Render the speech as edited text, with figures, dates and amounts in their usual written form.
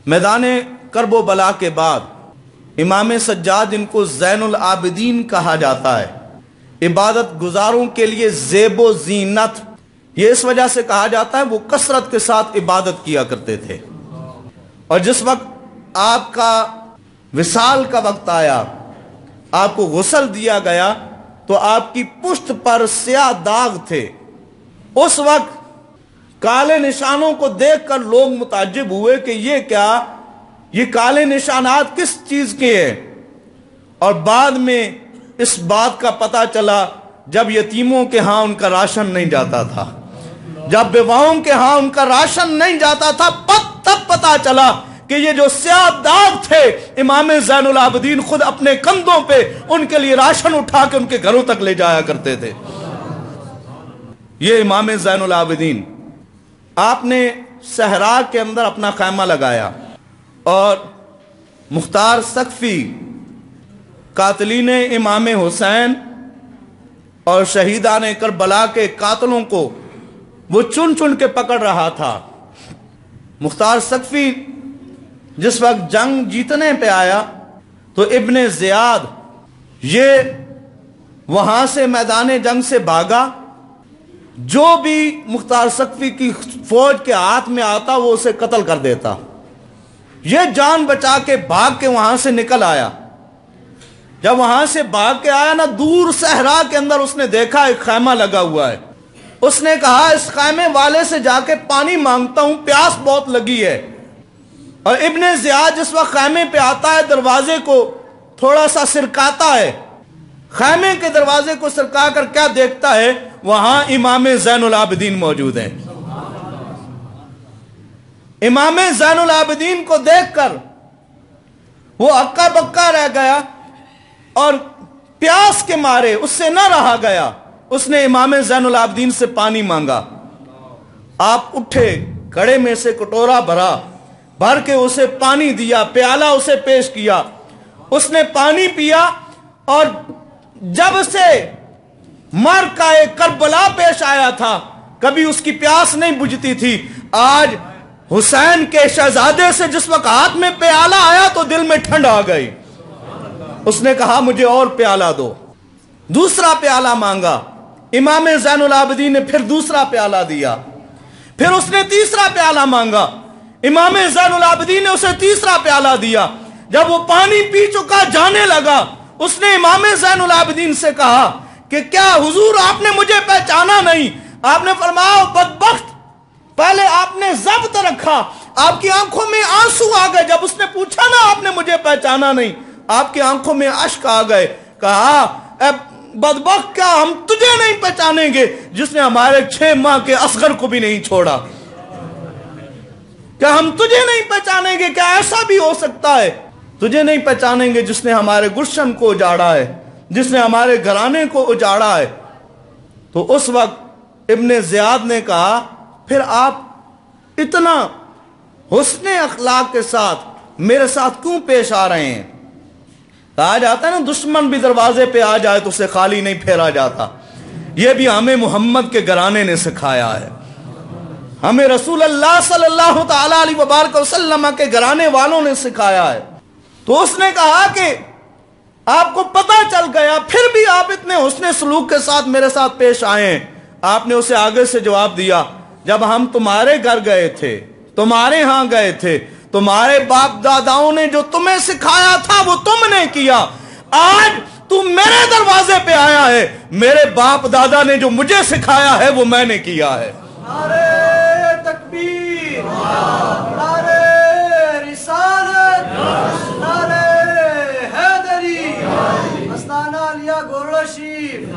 میدان کرب و بلا کے بعد امام سجاد جن کو زین العابدین کہا جاتا ہے، عبادت گزاروں کے لیے زیب و زینت، یہ اس وجہ سے کہا جاتا ہے وہ کثرت کے ساتھ عبادت کیا کرتے تھے۔ اور جس وقت آپ کا وصال کا وقت آیا، آپ کو غسل دیا گیا تو آپ کی پشت پر سیاہ داغ تھے۔ اس وقت کالے نشانوں کو دیکھ کر لوگ متعجب ہوئے کہ یہ کیا، یہ کالے نشانات کس چیز کے ہیں؟ اور بعد میں اس بات کا پتہ چلا جب یتیموں کے ہاں ان کا راشن نہیں جاتا تھا، جب بیواؤں کے ہاں ان کا راشن نہیں جاتا تھا، تب پتہ چلا کہ یہ جو سیاہ داغ تھے امام زین العابدین خود اپنے کندھوں پہ ان کے لیے راشن اٹھا کے ان کے گھروں تک لے جایا کرتے تھے۔ یہ امام زین العابدین، آپ نے صحرا کے اندر اپنا خیمہ لگایا اور مختار ثقفی قاتلین امام حسین اور شہیدان کربلا کے قاتلوں کو وہ چن چن کے پکڑ رہا تھا۔ مختار ثقفی جس وقت جنگ جیتنے پہ آیا تو ابن زیاد یہ وہاں سے میدان جنگ سے بھاگا، جو بھی مختار ثقفی کی فوج کے ہاتھ میں آتا وہ اسے قتل کر دیتا۔ یہ جان بچا کے بھاگ کے وہاں سے نکل آیا۔ جب وہاں سے بھاگ کے آیا نا، دور صحرا کے اندر اس نے دیکھا ایک خیمہ لگا ہوا ہے۔ اس نے کہا اس خیمے والے سے جا کے پانی مانگتا ہوں، پیاس بہت لگی ہے۔ اور ابن زیاد جس وقت خیمے پہ آتا ہے دروازے کو تھوڑا سا سرکاتا ہے، خیمے کے دروازے کو سرکا کر کیا دیکھتا ہے؟ وہاں امام زین العابدین موجود ہیں۔ امام زین العابدین کو دیکھ کر وہ ہکا بکا رہ گیا اور پیاس کے مارے اس سے نہ رہا گیا، اس نے امام زین العابدین سے پانی مانگا۔ آپ اٹھے، گھڑے میں سے کٹورا بھر کے اسے پانی دیا، پیالہ اسے پیش کیا، اس نے پانی پیا۔ اور جب سے مرکہ کربلا پیش آیا تھا کبھی اس کی پیاس نہیں بجھتی تھی۔ آج حسین کے شہزادے سے جس وقت ہاتھ میں پیالہ آیا تو دل میں ٹھنڈ آ گئی۔ اس نے کہا مجھے اور پیالہ دو، دوسرا پیالہ مانگا۔ امام زین العابدین نے پھر دوسرا پیالہ دیا، پھر اس نے تیسرا پیالہ مانگا، امام زین العابدین نے اسے تیسرا پیالہ دیا۔ جب وہ پانی پی چکا جانے لگا، اس نے امام زین العابدین سے کہا کہ کیا حضور آپ نے مجھے پہچانا نہیں؟ آپ نے فرمایا بدبخت، پہلے آپ نے ضبط رکھا، آپ کی آنکھوں میں آنسو آ گئے۔ جب اس نے پوچھا نا آپ نے مجھے پہچانا نہیں، آپ کی آنکھوں میں اشک آ گئے۔ کہا اے بدبخت، کیا ہم تجھے نہیں پہچانیں گے جس نے ہمارے 6 ماہ کے اصغر کو بھی نہیں چھوڑا؟ کیا ہم تجھے نہیں پہچانیں گے؟ کیا ایسا بھی ہو سکتا ہے؟ تجھے نہیں پہچانیں گے جس نے ہمارے گلشن کو اجاڑا ہے، جس نے ہمارے گھرانے کو اجاڑا ہے۔ تو اس وقت ابن زیاد نے کہا پھر آپ اتنا حسن اخلاق کے ساتھ میرے ساتھ کیوں پیش آ رہے ہیں؟ کہا جاتا ہے نا دشمن بھی دروازے پہ آ جائے تو اسے خالی نہیں پھیرا جاتا۔ یہ بھی ہمیں محمد کے گھرانے نے سکھایا ہے، ہمیں رسول اللہ صلی اللہ تعالی علیہ وبارک وسلم کے گھرانے والوں نے سکھایا ہے۔ تو اس نے کہا کہ آپ کو پتہ چل گیا پھر بھی آپ اتنے حسن سلوک کے ساتھ میرے ساتھ پیش آئے ہیں۔ آپ نے اسے آگے سے جواب دیا جب ہم تمہارے گھر گئے تھے، تمہارے ہاں گئے تھے، تمہارے باپ داداؤں نے جو تمہیں سکھایا تھا وہ تم نے کیا۔ آج تم میرے دروازے پہ آیا ہے، میرے باپ دادا نے جو مجھے سکھایا ہے وہ میں نے کیا ہے۔ نعرہ تکبیر، نعرہ رسالت، نعرہ حیدری، مستانہ علیہ گورڑا شریف۔